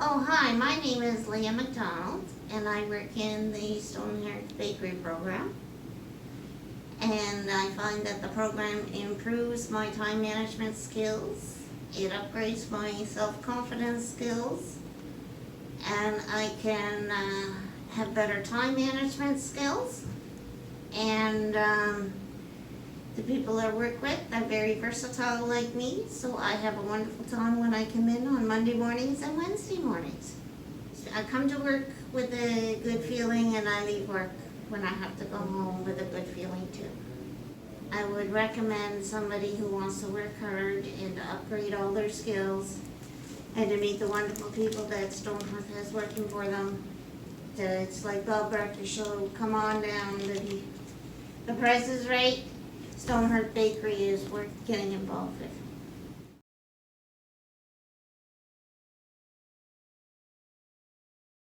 Oh, hi, my name is Leah McDonald, and I work in the Hearth Bakery program. And I find that the program improves my time management skills, it upgrades my self-confidence skills, and I can have better time management skills. And the people I work with are very versatile like me, so I have a wonderful time when I come in on Monday mornings and Wednesday mornings. I come to work with a good feeling, and I leave work when I have to go home with a good feeling too. I would recommend somebody who wants to work hard and to upgrade all their skills and to meet the wonderful people that Hearth has working for them. It's like Bob Proctor show, come on down, the price is right. Hearth Bakery is worth getting involved with.